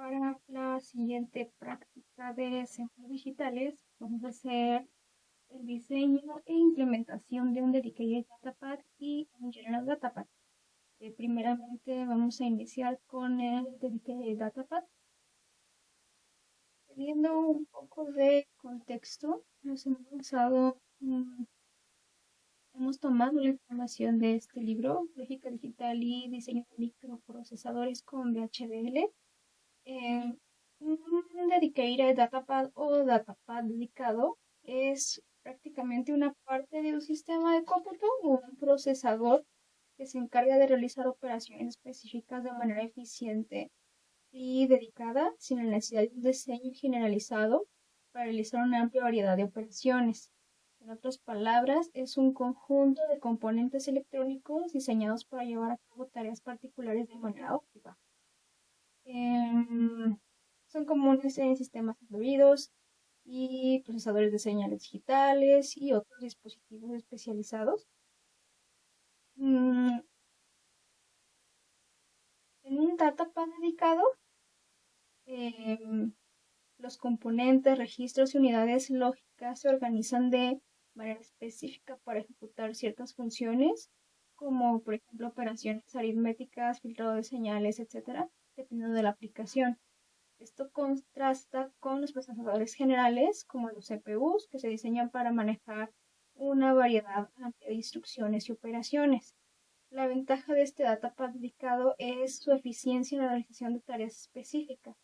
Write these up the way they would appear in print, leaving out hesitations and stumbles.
Para la siguiente práctica de símbolos digitales, vamos a hacer el diseño e implementación de un Dedicated Datapad y un General Datapad. Primeramente vamos a iniciar con el Dedicated Datapad. Teniendo un poco de contexto, hemos tomado la información de este libro, Lógica Digital y Diseño de Microprocesadores con VHDL. Un Dedicated Datapad o Datapad dedicado es prácticamente una parte de un sistema de cómputo o un procesador que se encarga de realizar operaciones específicas de manera eficiente y dedicada sin la necesidad de un diseño generalizado para realizar una amplia variedad de operaciones. En otras palabras, es un conjunto de componentes electrónicos diseñados para llevar a cabo tareas particulares de manera óptima. Son comunes en sistemas embebidos y procesadores de señales digitales y otros dispositivos especializados. En un datapad dedicado, los componentes, registros y unidades lógicas se organizan de manera específica para ejecutar ciertas funciones, como por ejemplo operaciones aritméticas, filtrado de señales, etcétera, dependiendo de la aplicación. Esto contrasta con los procesadores generales, como los CPUs, que se diseñan para manejar una variedad amplia de instrucciones y operaciones. La ventaja de este datapad dedicado es su eficiencia en la realización de tareas específicas,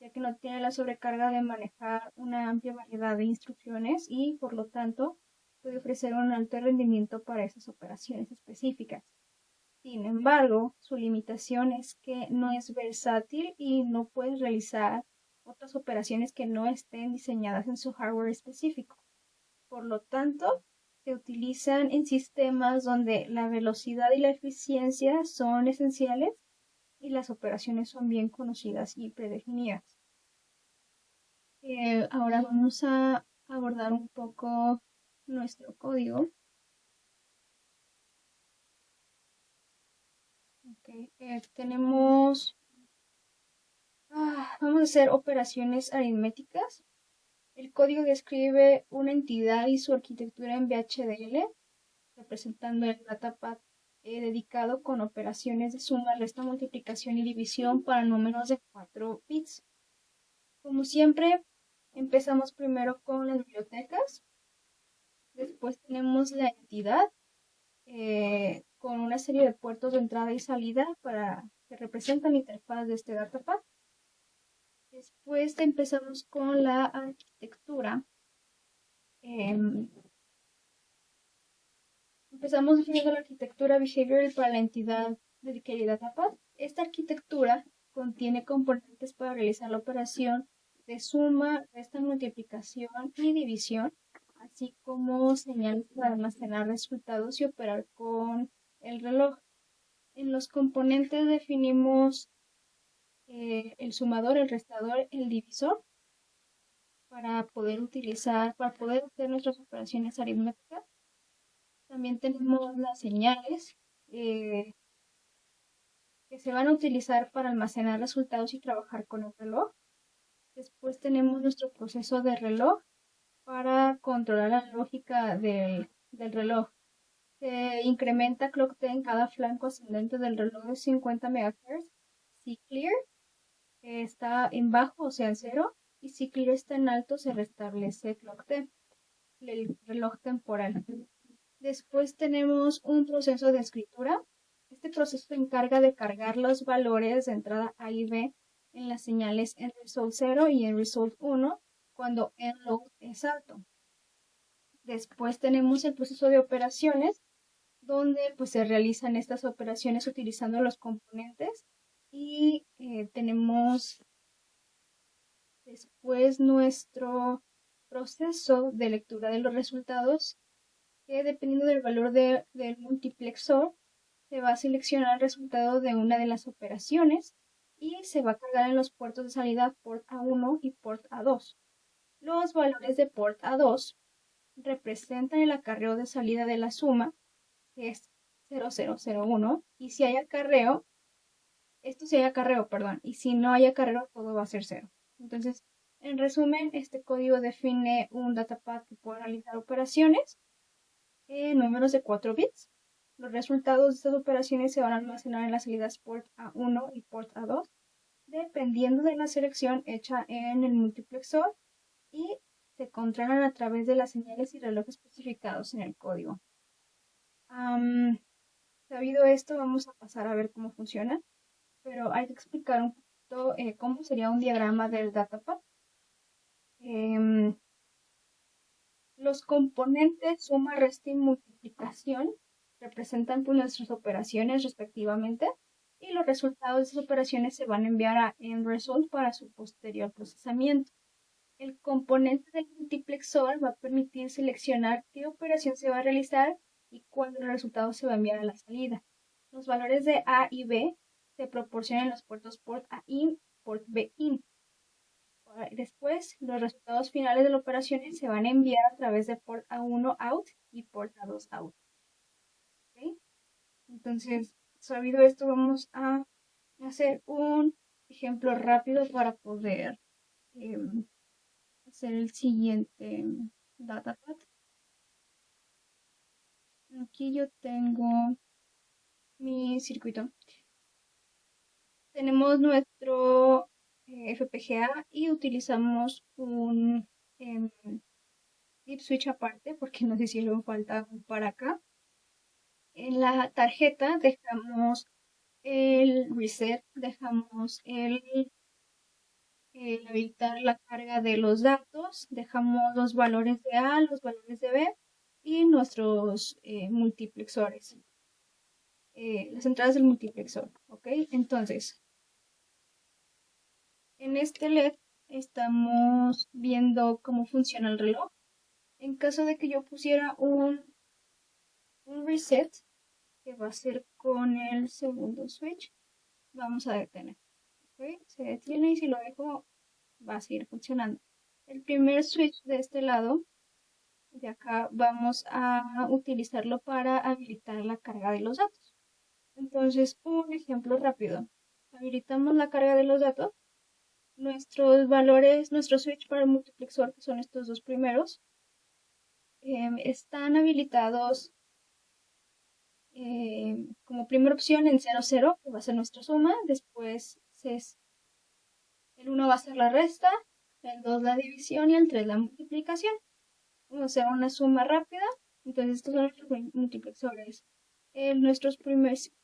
ya que no tiene la sobrecarga de manejar una amplia variedad de instrucciones y, por lo tanto, puede ofrecer un alto rendimiento para esas operaciones específicas. Sin embargo, su limitación es que no es versátil y no puede realizar otras operaciones que no estén diseñadas en su hardware específico. Por lo tanto, se utilizan en sistemas donde la velocidad y la eficiencia son esenciales y las operaciones son bien conocidas y predefinidas. Ahora vamos a abordar un poco nuestro código. Vamos a hacer operaciones aritméticas. El código describe una entidad y su arquitectura en VHDL, representando el datapad dedicado con operaciones de suma, resta, multiplicación y división para números de 4 bits. Como siempre, empezamos primero con las bibliotecas. Después tenemos la entidad con una serie de puertos de entrada y salida que representan la interfaz de este datapad. Después empezamos con la arquitectura. Empezamos definiendo la arquitectura behavioral para la entidad Dedicated Datapad. Esta arquitectura contiene componentes para realizar la operación de suma, resta, multiplicación y división, así como señales para almacenar resultados y operar con el reloj. En los componentes definimos el sumador, el restador, el divisor para poder hacer nuestras operaciones aritméticas. También tenemos las señales que se van a utilizar para almacenar resultados y trabajar con el reloj. Después tenemos nuestro proceso de reloj para controlar la lógica del reloj. Se incrementa clock T en cada flanco ascendente del reloj de 50 MHz. Si clear está en bajo, o sea, en 0, y si clear está en alto, se restablece clock T, el reloj temporal. Después tenemos un proceso de escritura. Este proceso se encarga de cargar los valores de entrada A y B en las señales en result 0 y en result 1 cuando nload es alto. Después tenemos el proceso de operaciones, donde pues se realizan estas operaciones utilizando los componentes y tenemos después nuestro proceso de lectura de los resultados, que dependiendo del valor del multiplexor se va a seleccionar el resultado de una de las operaciones y se va a cargar en los puertos de salida port A1 y port A2. Los valores de port A2 representan el acarreo de salida de la suma, que es 0001, y si hay acarreo, esto si hay acarreo, perdón, y si no hay acarreo todo va a ser 0. Entonces, en resumen, este código define un datapad que puede realizar operaciones en números de 4 bits. Los resultados de estas operaciones se van a almacenar en las salidas port A1 y port A2, dependiendo de la selección hecha en el multiplexor, y se controlan a través de las señales y relojes especificados en el código. Sabido esto, vamos a pasar a ver cómo funciona, pero hay que explicar un poquito cómo sería un diagrama del datapad. Los componentes suma, resta y multiplicación representan pues, nuestras operaciones respectivamente, y los resultados de esas operaciones se van a enviar a EndResult para su posterior procesamiento. El componente del multiplexor va a permitir seleccionar qué operación se va a realizar y cuándo el resultado se va a enviar a la salida. Los valores de A y B se proporcionan en los puertos port A-in y port B-in. Después, los resultados finales de las operaciones se van a enviar a través de port A1 out y port A2 out. ¿Okay? Entonces, sabido esto, vamos a hacer un ejemplo rápido para poder hacer el siguiente datapad. Aquí yo tengo mi circuito. Tenemos nuestro FPGA y utilizamos un dip switch aparte porque nos hicieron falta para acá. En la tarjeta dejamos el reset, dejamos el habilitar la carga de los datos, dejamos los valores de A, los valores de B y nuestros multiplexores, las entradas del multiplexor, ¿ok? Entonces, en este LED estamos viendo cómo funciona el reloj. En caso de que yo pusiera un reset, que va a ser con el segundo switch, vamos a detener. ¿Okay? Se detiene y si lo dejo va a seguir funcionando. El primer switch de este lado, de acá, vamos a utilizarlo para habilitar la carga de los datos. Entonces, un ejemplo rápido. Habilitamos la carga de los datos. Nuestros valores, nuestro switch para el multiplexor, que son estos dos primeros, están habilitados como primera opción en 0, 0, que va a ser nuestra suma. Después el 1 va a ser la resta, el 2 la división y el 3 la multiplicación. Vamos a hacer una suma rápida. Entonces estos son nuestros multiplexores. Nuestros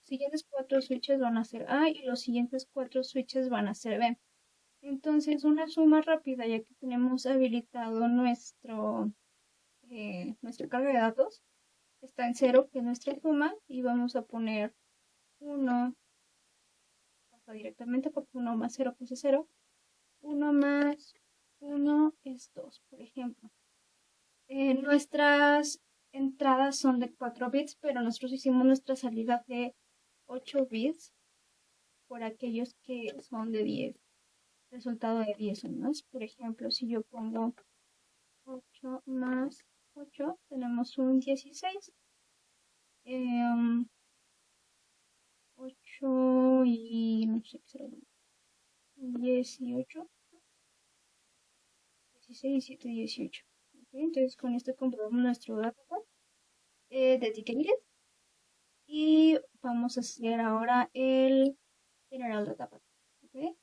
siguientes 4 switches van a ser A y los siguientes 4 switches van a ser B. Entonces una suma rápida, ya que tenemos habilitado nuestra carga de datos, está en 0, que es nuestra suma, y vamos a poner 1, pasa directamente porque 1 más 0 pues es 0, 1 más 1 es 2, por ejemplo. Nuestras entradas son de 4 bits, pero nosotros hicimos nuestra salida de 8 bits por aquellos que son de 10, resultado de 10 o más. Por ejemplo, si yo pongo 8 más 8, tenemos un 16. 8 y no sé qué será, 18, 16, 17, 18. ¿Okay? Entonces con esto comprobamos nuestro datapad dedicated y vamos a hacer ahora el general datapad. ¿Okay?